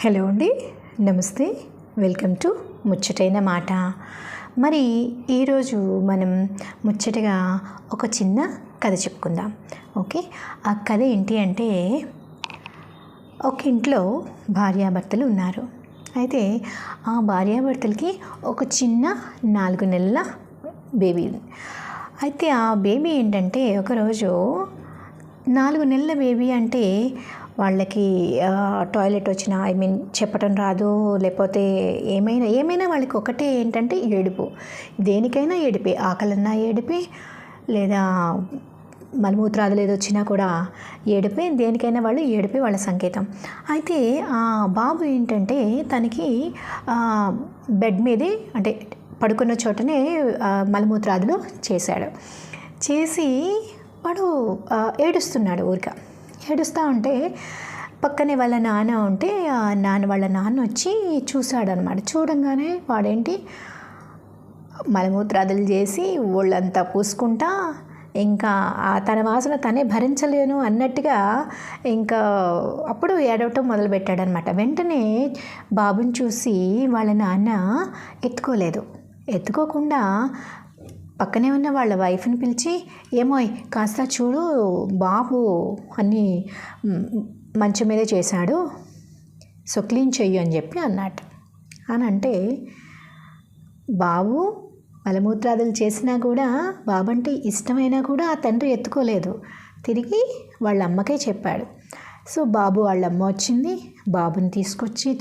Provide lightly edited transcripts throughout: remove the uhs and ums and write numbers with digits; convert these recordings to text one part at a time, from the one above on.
Hello అండి, నమస్తే. Welcome to ముచ్చటైన మాట. మరి ఈరోజు మనం ముచ్చటగా ఒక చిన్న కథ చెప్పుకుందాం. ఓకే, ఆ కథ ఏంటి అంటే, ఒక ఇంట్లో భార్యాభర్తలు ఉన్నారు. అయితే ఆ భార్యాభర్తలకి ఒక చిన్న 4 నెలల బేబీ. అయితే ఆ బేబీ ఏంటంటే, ఒకరోజు 4 నెలల బేబీ అంటే వాళ్ళకి టాయిలెట్ వచ్చినా చెప్పటం రాదు, లేకపోతే ఏమైనా వాళ్ళకి ఒకటే ఏంటంటే ఏడుపు. దేనికైనా ఏడిపే, ఆకలన్నా ఏడిపే, లేదా మలమూత్రాదులు ఏదో వచ్చినా కూడా ఏడిపే. దేనికైనా వాళ్ళు ఏడిపే వాళ్ళ సంకేతం. అయితే ఆ బాబు ఏంటంటే తనకి బెడ్ మీదే అంటే పడుకున్న చోటనే మలమూత్రాదులు చేసి వాడు ఏడుస్తున్నాడు. ఏడుస్తూ ఉంటే పక్కనే వాళ్ళ నాన్న ఉంటే వాళ్ళ నాన్న వచ్చి చూశాడనమాట. చూడంగానే వాడేంటి మలమూత్రాదులు చేసి ఒళ్ళంతా పూసుకుంటా, ఇంకా తన వాసన తనే భరించలేను అన్నట్టుగా ఇంకా అప్పుడు ఏడవటం మొదలుపెట్టాడనమాట. వెంటనే బాబుని చూసి వాళ్ళ నాన్న ఎత్తుకోకుండా పక్కనే ఉన్న వాళ్ళ వైఫ్ని పిలిచి, ఏమోయ్ కాస్త చూడు, బాబు అన్నీ మంచం మీదే చేశాడు, సో క్లీన్ చెయ్యి అని చెప్పి అన్నట్టు. అని అంటే బాబు మలమూత్రాదులు చేసినా కూడా, బాబు అంటే ఇష్టమైనా కూడా ఆ తండ్రి ఎత్తుకోలేదు, తిరిగి వాళ్ళ అమ్మకే చెప్పాడు. సో బాబు వాళ్ళ అమ్మ వచ్చింది, బాబుని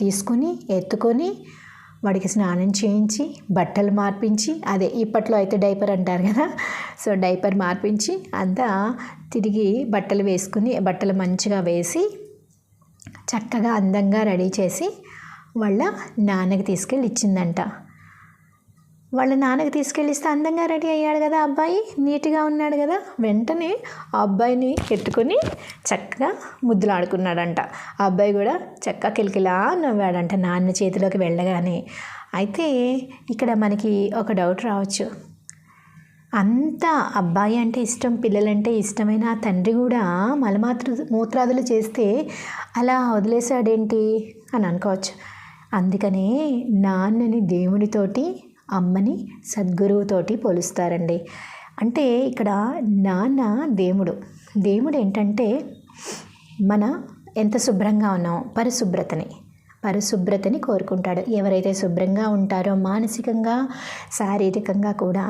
తీసుకుని ఎత్తుకొని వాడికి స్నానం చేయించి, బట్టలు మార్పించి, అదే ఇప్పట్లో అయితే డైపర్ అంటారు కదా, సో డైపర్ మార్పించి అంతా తిరిగి బట్టలు మంచిగా వేసి చక్కగా అందంగా రెడీ చేసి వాళ్ళ నాన్నకి తీసుకెళ్ళి ఇచ్చిందంట. వాళ్ళ నాన్నకి తీసుకెళ్ళిస్తే అందంగా రెడీ అయ్యాడు కదా అబ్బాయి, నీట్గా ఉన్నాడు కదా. వెంటనే ఆ అబ్బాయిని ఎత్తుకొని చక్కగా ముద్దులాడుకున్నాడంట. ఆ అబ్బాయి కూడా చక్కగా కిలకిలా నవ్వాడంట నాన్న చేతిలోకి వెళ్ళగానే. అయితే ఇక్కడ మనకి ఒక డౌట్ రావచ్చు, అంత అబ్బాయి అంటే ఇష్టం, పిల్లలంటే ఇష్టమైన ఆ తండ్రి కూడా మూత్రాదులు చేస్తే అలా వదిలేశాడేంటి అని అనుకోవచ్చు. అందుకనే నాన్నని దేవునితోటి, అమ్మని సద్గురువుతోటి పోలుస్తారండి. అంటే ఇక్కడ నాన్న దేవుడు ఏంటంటే మన ఎంత శుభ్రంగా ఉన్నామో పరిశుభ్రతని కోరుకుంటాడు. ఎవరైతే శుభ్రంగా ఉంటారో మానసికంగా, శారీరకంగా కూడా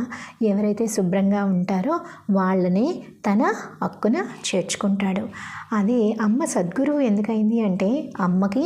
ఎవరైతే శుభ్రంగా ఉంటారో వాళ్ళని తన హక్కున చేర్చుకుంటాడు. అది అమ్మ సద్గురువు ఎందుకైంది అంటే, అమ్మకి